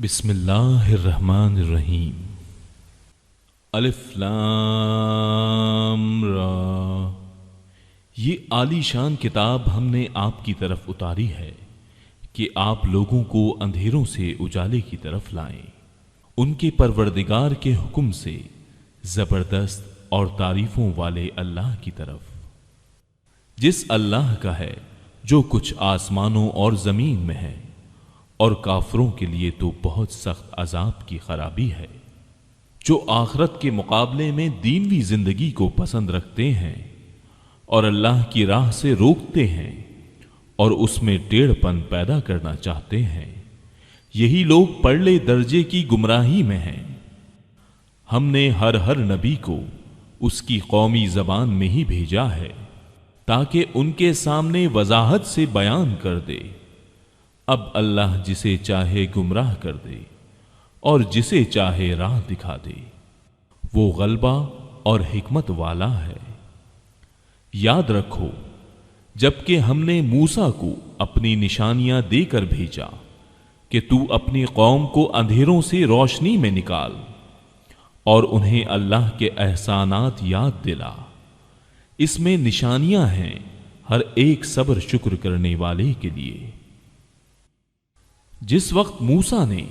بسم اللہ الرحمن الرحیم۔ الف لام را۔ یہ عالی شان کتاب ہم نے آپ کی طرف اتاری ہے کہ آپ لوگوں کو اندھیروں سے اجالے کی طرف لائیں، ان کے پروردگار کے حکم سے زبردست اور تعریفوں والے اللہ کی طرف، جس اللہ کا ہے جو کچھ آسمانوں اور زمین میں ہے، اور کافروں کے لیے تو بہت سخت عذاب کی خرابی ہے۔ جو آخرت کے مقابلے میں دینوی زندگی کو پسند رکھتے ہیں اور اللہ کی راہ سے روکتے ہیں اور اس میں ٹیڑھ پن پیدا کرنا چاہتے ہیں، یہی لوگ پرلے درجے کی گمراہی میں ہیں۔ ہم نے ہر نبی کو اس کی قومی زبان میں ہی بھیجا ہے تاکہ ان کے سامنے وضاحت سے بیان کر دے۔ اب اللہ جسے چاہے گمراہ کر دے اور جسے چاہے راہ دکھا دے، وہ غلبہ اور حکمت والا ہے۔ یاد رکھو جبکہ ہم نے موسیٰ کو اپنی نشانیاں دے کر بھیجا کہ تو اپنی قوم کو اندھیروں سے روشنی میں نکال اور انہیں اللہ کے احسانات یاد دلا، اس میں نشانیاں ہیں ہر ایک صبر شکر کرنے والے کے لیے۔ جس وقت موسیٰ نے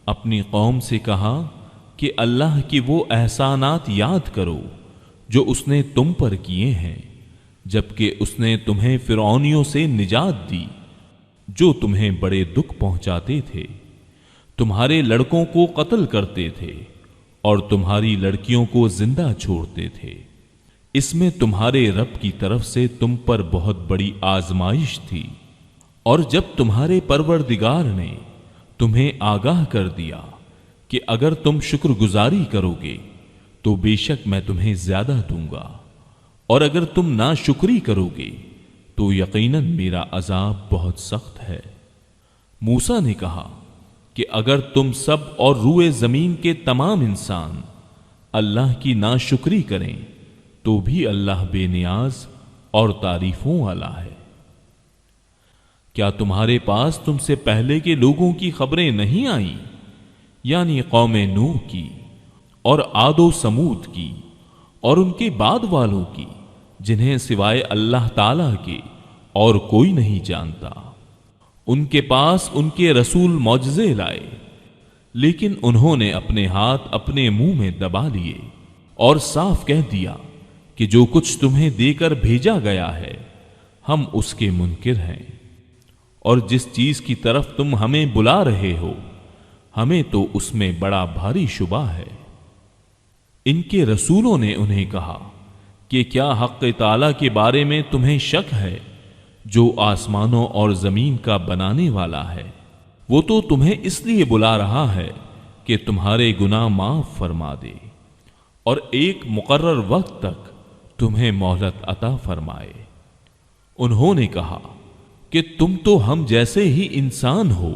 اپنی قوم سے کہا کہ اللہ کی وہ احسانات یاد کرو جو اس نے تم پر کیے ہیں، جبکہ اس نے تمہیں فرعونیوں سے نجات دی جو تمہیں بڑے دکھ پہنچاتے تھے، تمہارے لڑکوں کو قتل کرتے تھے اور تمہاری لڑکیوں کو زندہ چھوڑتے تھے۔ اس میں تمہارے رب کی طرف سے تم پر بہت بڑی آزمائش تھی، اور جب تمہارے پروردگار نے تمہیں آگاہ کر دیا کہ اگر تم شکر گزاری کرو گے تو بے شک میں تمہیں زیادہ دوں گا، اور اگر تم ناشکری کرو گے تو یقیناً میرا عذاب بہت سخت ہے۔ موسیٰ نے کہا کہ اگر تم سب اور روئے زمین کے تمام انسان اللہ کی ناشکری کریں تو بھی اللہ بے نیاز اور تعریفوں والا ہے۔ کیا تمہارے پاس تم سے پہلے کے لوگوں کی خبریں نہیں آئیں، یعنی قوم نوح کی اور عاد و سمود کی اور ان کے بعد والوں کی، جنہیں سوائے اللہ تعالی کے اور کوئی نہیں جانتا؟ ان کے پاس ان کے رسول معجزے لائے، لیکن انہوں نے اپنے ہاتھ اپنے منہ میں دبا لیے اور صاف کہہ دیا کہ جو کچھ تمہیں دے کر بھیجا گیا ہے ہم اس کے منکر ہیں، اور جس چیز کی طرف تم ہمیں بلا رہے ہو ہمیں تو اس میں بڑا بھاری شبہ ہے۔ ان کے رسولوں نے انہیں کہا کہ کیا حق تعالی کے بارے میں تمہیں شک ہے جو آسمانوں اور زمین کا بنانے والا ہے؟ وہ تو تمہیں اس لیے بلا رہا ہے کہ تمہارے گناہ معاف فرما دے اور ایک مقرر وقت تک تمہیں مہلت عطا فرمائے۔ انہوں نے کہا کہ تم تو ہم جیسے ہی انسان ہو،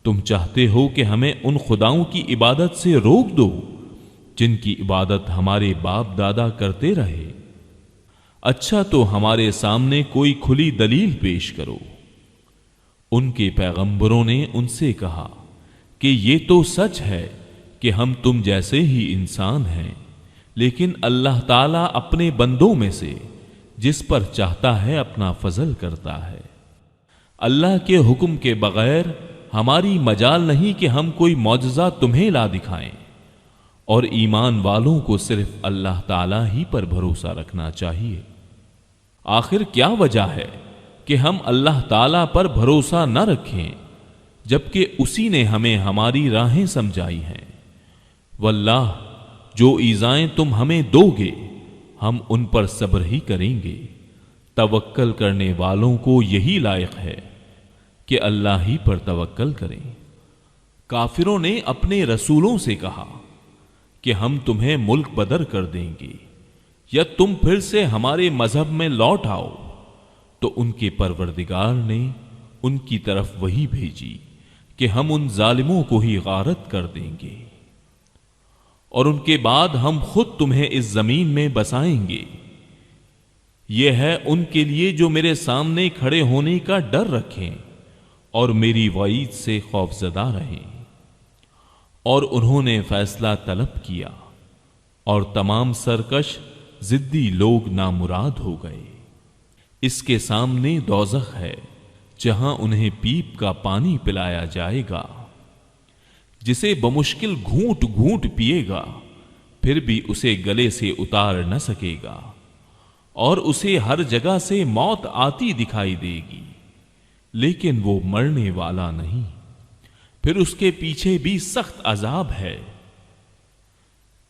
تم چاہتے ہو کہ ہمیں ان خداؤں کی عبادت سے روک دو جن کی عبادت ہمارے باپ دادا کرتے رہے۔ اچھا تو ہمارے سامنے کوئی کھلی دلیل پیش کرو۔ ان کے پیغمبروں نے ان سے کہا کہ یہ تو سچ ہے کہ ہم تم جیسے ہی انسان ہیں، لیکن اللہ تعالیٰ اپنے بندوں میں سے جس پر چاہتا ہے اپنا فضل کرتا ہے۔ اللہ کے حکم کے بغیر ہماری مجال نہیں کہ ہم کوئی معجزہ تمہیں لا دکھائیں، اور ایمان والوں کو صرف اللہ تعالیٰ ہی پر بھروسہ رکھنا چاہیے۔ آخر کیا وجہ ہے کہ ہم اللہ تعالیٰ پر بھروسہ نہ رکھیں جبکہ اسی نے ہمیں ہماری راہیں سمجھائی ہیں؟ واللہ جو ایذائیں تم ہمیں دو گے ہم ان پر صبر ہی کریں گے۔ توکل کرنے والوں کو یہی لائق ہے کہ اللہ ہی پر توکل کریں۔ کافروں نے اپنے رسولوں سے کہا کہ ہم تمہیں ملک بدر کر دیں گے یا تم پھر سے ہمارے مذہب میں لوٹ آؤ، تو ان کے پروردگار نے ان کی طرف وحی بھیجی کہ ہم ان ظالموں کو ہی غارت کر دیں گے، اور ان کے بعد ہم خود تمہیں اس زمین میں بسائیں گے۔ یہ ہے ان کے لیے جو میرے سامنے کھڑے ہونے کا ڈر رکھیں اور میری وعید سے خوف زدہ رہیں۔ اور انہوں نے فیصلہ طلب کیا اور تمام سرکش ضدی لوگ نامراد ہو گئے۔ اس کے سامنے دوزخ ہے جہاں انہیں پیپ کا پانی پلایا جائے گا، جسے بمشکل گھونٹ گھونٹ پیے گا، پھر بھی اسے گلے سے اتار نہ سکے گا، اور اسے ہر جگہ سے موت آتی دکھائی دے گی، لیکن وہ مرنے والا نہیں۔ پھر اس کے پیچھے بھی سخت عذاب ہے۔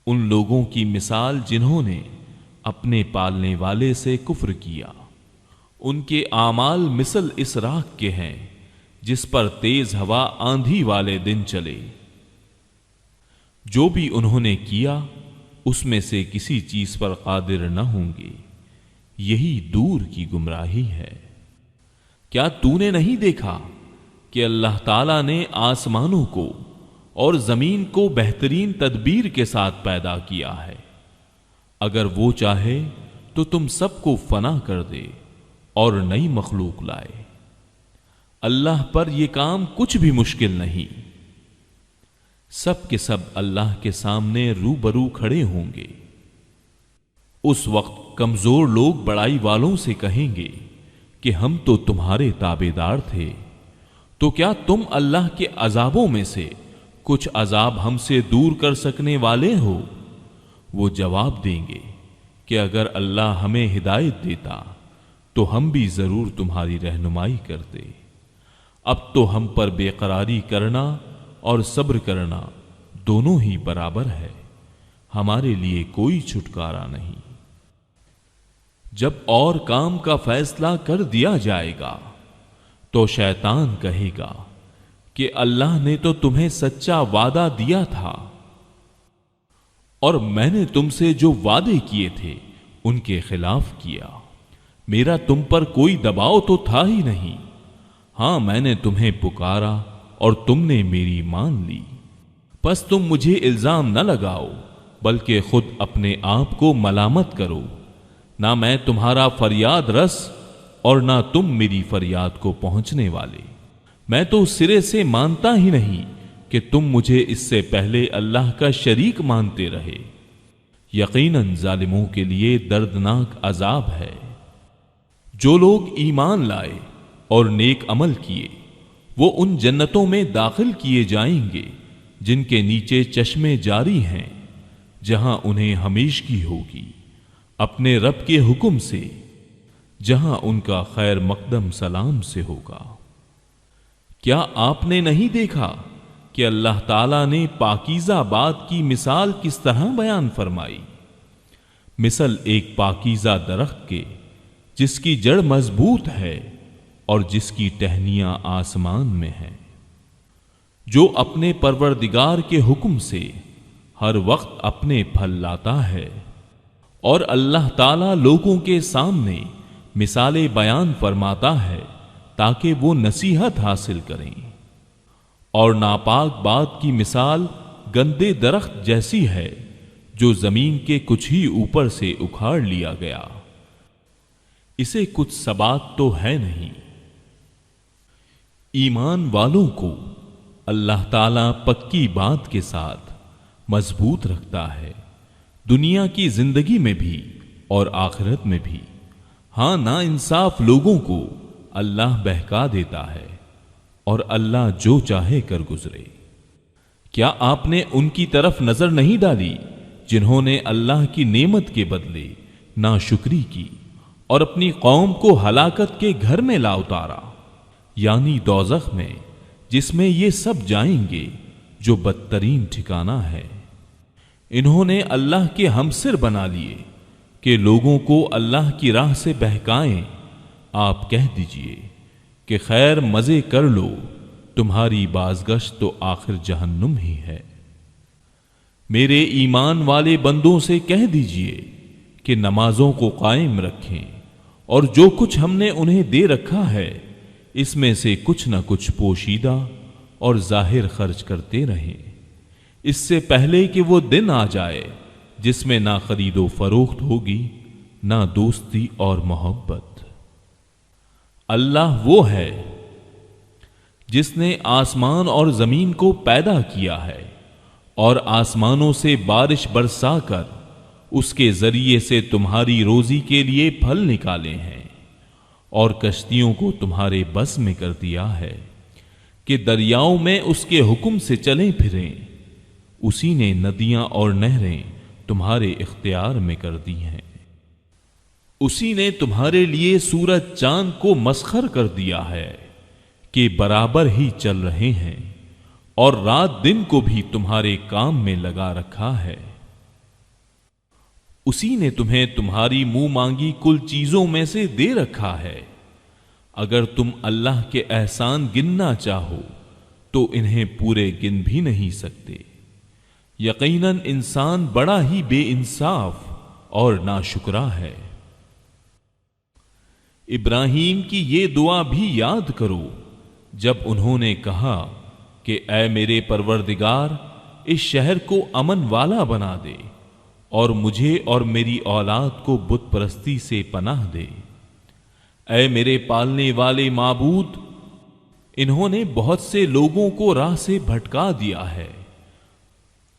ان لوگوں کی مثال جنہوں نے اپنے پالنے والے سے کفر کیا، ان کے اعمال مثل اس راکھ کے ہیں جس پر تیز ہوا آندھی والے دن چلے۔ جو بھی انہوں نے کیا اس میں سے کسی چیز پر قادر نہ ہوں گے، یہی دور کی گمراہی ہے۔ کیا تو نے نہیں دیکھا کہ اللہ تعالیٰ نے آسمانوں کو اور زمین کو بہترین تدبیر کے ساتھ پیدا کیا ہے؟ اگر وہ چاہے تو تم سب کو فنا کر دے اور نئی مخلوق لائے۔ اللہ پر یہ کام کچھ بھی مشکل نہیں۔ سب کے سب اللہ کے سامنے روبرو کھڑے ہوں گے۔ اس وقت کمزور لوگ بڑائی والوں سے کہیں گے کہ ہم تو تمہارے تابعدار تھے، تو کیا تم اللہ کے عذابوں میں سے کچھ عذاب ہم سے دور کر سکنے والے ہو؟ وہ جواب دیں گے کہ اگر اللہ ہمیں ہدایت دیتا تو ہم بھی ضرور تمہاری رہنمائی کرتے۔ اب تو ہم پر بے قراری کرنا اور صبر کرنا دونوں ہی برابر ہے، ہمارے لیے کوئی چھٹکارا نہیں۔ جب اور کام کا فیصلہ کر دیا جائے گا تو شیطان کہے گا کہ اللہ نے تو تمہیں سچا وعدہ دیا تھا، اور میں نے تم سے جو وعدے کیے تھے ان کے خلاف کیا۔ میرا تم پر کوئی دباؤ تو تھا ہی نہیں۔ ہاں، میں نے تمہیں پکارا اور تم نے میری مان لی۔ پس تم مجھے الزام نہ لگاؤ بلکہ خود اپنے آپ کو ملامت کرو۔ نہ میں تمہارا فریاد رس اور نہ تم میری فریاد کو پہنچنے والے۔ میں تو سرے سے مانتا ہی نہیں کہ تم مجھے اس سے پہلے اللہ کا شریک مانتے رہے۔ یقیناً ظالموں کے لیے دردناک عذاب ہے۔ جو لوگ ایمان لائے اور نیک عمل کیے وہ ان جنتوں میں داخل کیے جائیں گے جن کے نیچے چشمے جاری ہیں، جہاں انہیں ہمیشگی ہوگی اپنے رب کے حکم سے، جہاں ان کا خیر مقدم سلام سے ہوگا۔ کیا آپ نے نہیں دیکھا کہ اللہ تعالیٰ نے پاکیزہ بات کی مثال کس طرح بیان فرمائی؟ مثل ایک پاکیزہ درخت کے جس کی جڑ مضبوط ہے اور جس کی ٹہنیاں آسمان میں ہیں، جو اپنے پروردگار کے حکم سے ہر وقت اپنے پھل لاتا ہے۔ اور اللہ تعالیٰ لوگوں کے سامنے مثالیں بیان فرماتا ہے تاکہ وہ نصیحت حاصل کریں۔ اور ناپاک بات کی مثال گندے درخت جیسی ہے جو زمین کے کچھ ہی اوپر سے اکھاڑ لیا گیا، اسے کچھ ثبات تو ہے نہیں۔ ایمان والوں کو اللہ تعالیٰ پکی بات کے ساتھ مضبوط رکھتا ہے، دنیا کی زندگی میں بھی اور آخرت میں بھی۔ ہاں، نا انصاف لوگوں کو اللہ بہکا دیتا ہے اور اللہ جو چاہے کر گزرے۔ کیا آپ نے ان کی طرف نظر نہیں ڈالی جنہوں نے اللہ کی نعمت کے بدلے ناشکری کی اور اپنی قوم کو ہلاکت کے گھر میں لا اتارا، یعنی دوزخ میں، جس میں یہ سب جائیں گے، جو بدترین ٹھکانہ ہے۔ انہوں نے اللہ کے ہمسر بنا لیے کہ لوگوں کو اللہ کی راہ سے بہکائیں۔ آپ کہہ دیجئے کہ خیر مزے کر لو، تمہاری بازگشت تو آخر جہنم ہی ہے۔ میرے ایمان والے بندوں سے کہہ دیجئے کہ نمازوں کو قائم رکھیں اور جو کچھ ہم نے انہیں دے رکھا ہے اس میں سے کچھ نہ کچھ پوشیدہ اور ظاہر خرچ کرتے رہیں، اس سے پہلے کہ وہ دن آ جائے جس میں نہ خرید و فروخت ہوگی نہ دوستی اور محبت۔ اللہ وہ ہے جس نے آسمان اور زمین کو پیدا کیا ہے اور آسمانوں سے بارش برسا کر اس کے ذریعے سے تمہاری روزی کے لیے پھل نکالے ہیں، اور کشتیوں کو تمہارے بس میں کر دیا ہے کہ دریاؤں میں اس کے حکم سے چلیں پھریں۔ اسی نے ندیاں اور نہریں تمہارے اختیار میں کر دی ہیں۔ اسی نے تمہارے لیے سورج چاند کو مسخر کر دیا ہے کہ برابر ہی چل رہے ہیں، اور رات دن کو بھی تمہارے کام میں لگا رکھا ہے۔ اسی نے تمہیں تمہاری منہ مانگی کل چیزوں میں سے دے رکھا ہے۔ اگر تم اللہ کے احسان گننا چاہو تو انہیں پورے گن بھی نہیں سکتے۔ یقیناً انسان بڑا ہی بے انصاف اور ناشکرا ہے۔ ابراہیم کی یہ دعا بھی یاد کرو جب انہوں نے کہا کہ اے میرے پروردگار، اس شہر کو امن والا بنا دے اور مجھے اور میری اولاد کو بت پرستی سے پناہ دے۔ اے میرے پالنے والے معبود، انہوں نے بہت سے لوگوں کو راہ سے بھٹکا دیا ہے،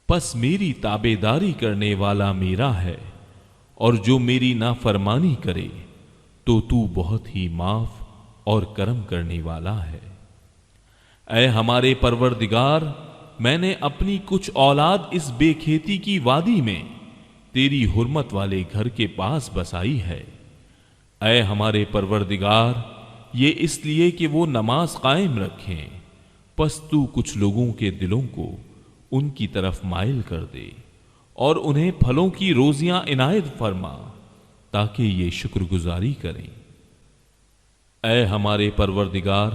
پس میری تابعداری کرنے والا میرا ہے، اور جو میری نافرمانی کرے تو بہت ہی معاف اور کرم کرنے والا ہے۔ اے ہمارے پروردگار، میں نے اپنی کچھ اولاد اس بے کھیتی کی وادی میں تیری حرمت والے گھر کے پاس بسائی ہے۔ اے ہمارے پروردگار، یہ اس لیے کہ وہ نماز قائم رکھیں، پس تو کچھ لوگوں کے دلوں کو ان کی طرف مائل کر دے اور انہیں پھلوں کی روزیاں عنایت فرما تاکہ یہ شکر گزاری کریں۔ اے ہمارے پروردگار،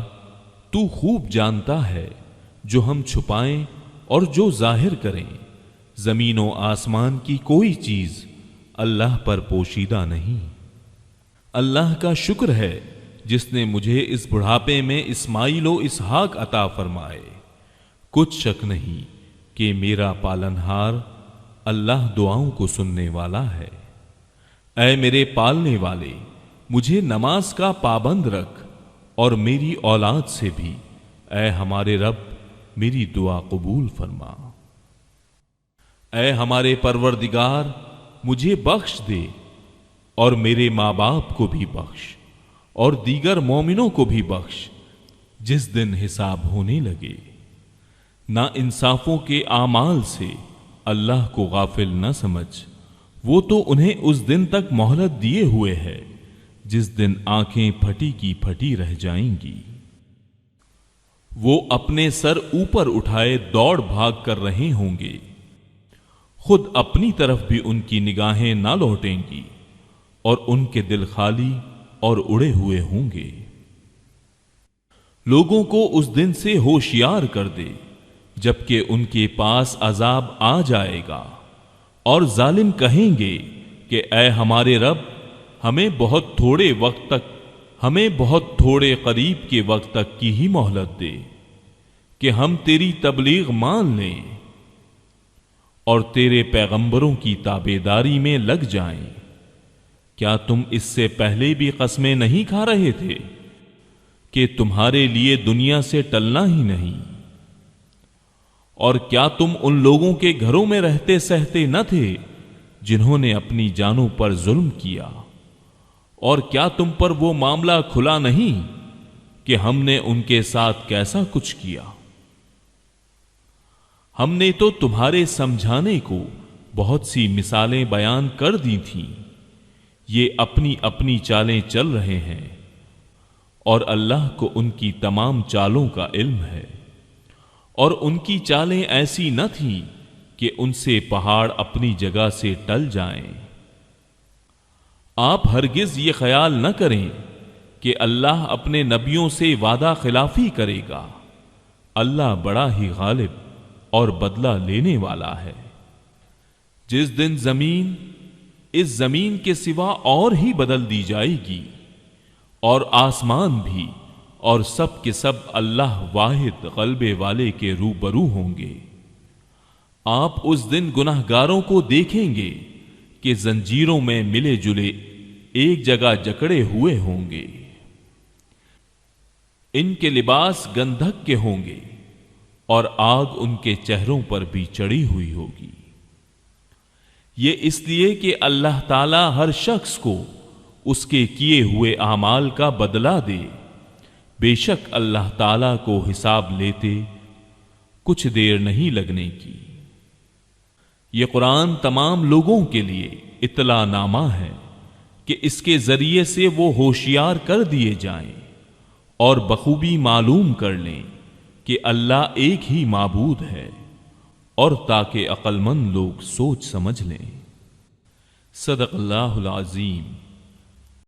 تو خوب جانتا ہے جو ہم چھپائیں اور جو ظاہر کریں۔ زمین و آسمان کی کوئی چیز اللہ پر پوشیدہ نہیں۔ اللہ کا شکر ہے جس نے مجھے اس بڑھاپے میں اسماعیل و اسحاق عطا فرمائے۔ کچھ شک نہیں کہ میرا پالنہار اللہ دعاؤں کو سننے والا ہے۔ اے میرے پالنے والے، مجھے نماز کا پابند رکھ اور میری اولاد سے بھی، اے ہمارے رب، میری دعا قبول فرما۔ اے ہمارے پروردگار، مجھے بخش دے اور میرے ماں باپ کو بھی بخش اور دیگر مومنوں کو بھی بخش جس دن حساب ہونے لگے۔ نا انصافوں کے اعمال سے اللہ کو غافل نہ سمجھ، وہ تو انہیں اس دن تک مہلت دیے ہوئے ہے جس دن آنکھیں پھٹی کی پھٹی رہ جائیں گی۔ وہ اپنے سر اوپر اٹھائے دوڑ بھاگ کر رہے ہوں گے، خود اپنی طرف بھی ان کی نگاہیں نہ لوٹیں گی، اور ان کے دل خالی اور اڑے ہوئے ہوں گے۔ لوگوں کو اس دن سے ہوشیار کر دے جبکہ ان کے پاس عذاب آ جائے گا، اور ظالم کہیں گے کہ اے ہمارے رب، ہمیں بہت تھوڑے قریب کے وقت تک کی ہی مہلت دے کہ ہم تیری تبلیغ مان لیں اور تیرے پیغمبروں کی تابعداری میں لگ جائیں۔ کیا تم اس سے پہلے بھی قسمیں نہیں کھا رہے تھے کہ تمہارے لیے دنیا سے ٹلنا ہی نہیں؟ اور کیا تم ان لوگوں کے گھروں میں رہتے سہتے نہ تھے جنہوں نے اپنی جانوں پر ظلم کیا؟ اور کیا تم پر وہ معاملہ کھلا نہیں کہ ہم نے ان کے ساتھ کیسا کچھ کیا؟ ہم نے تو تمہارے سمجھانے کو بہت سی مثالیں بیان کر دی تھیں، یہ اپنی اپنی چالیں چل رہے ہیں، اور اللہ کو ان کی تمام چالوں کا علم ہے۔ اور ان کی چالیں ایسی نہ تھیں کہ ان سے پہاڑ اپنی جگہ سے ٹل جائیں۔ آپ ہرگز یہ خیال نہ کریں کہ اللہ اپنے نبیوں سے وعدہ خلافی کرے گا۔ اللہ بڑا ہی غالب اور بدلہ لینے والا ہے۔ جس دن زمین اس زمین کے سوا اور ہی بدل دی جائے گی، اور آسمان بھی، اور سب کے سب اللہ واحد غلبے والے کے روبرو ہوں گے۔ آپ اس دن گنہگاروں کو دیکھیں گے کہ زنجیروں میں ملے جلے ایک جگہ جکڑے ہوئے ہوں گے۔ ان کے لباس گندھک کے ہوں گے اور آگ ان کے چہروں پر بھی چڑھی ہوئی ہوگی۔ یہ اس لیے کہ اللہ تعالی ہر شخص کو اس کے کیے ہوئے اعمال کا بدلہ دے۔ بے شک اللہ تعالی کو حساب لیتے کچھ دیر نہیں لگنے کی۔ یہ قرآن تمام لوگوں کے لیے اطلاع نامہ ہے کہ اس کے ذریعے سے وہ ہوشیار کر دیے جائیں اور بخوبی معلوم کر لیں کہ اللہ ایک ہی معبود ہے، اور تاکہ عقل مند لوگ سوچ سمجھ لیں۔ صدق اللہ العظیم۔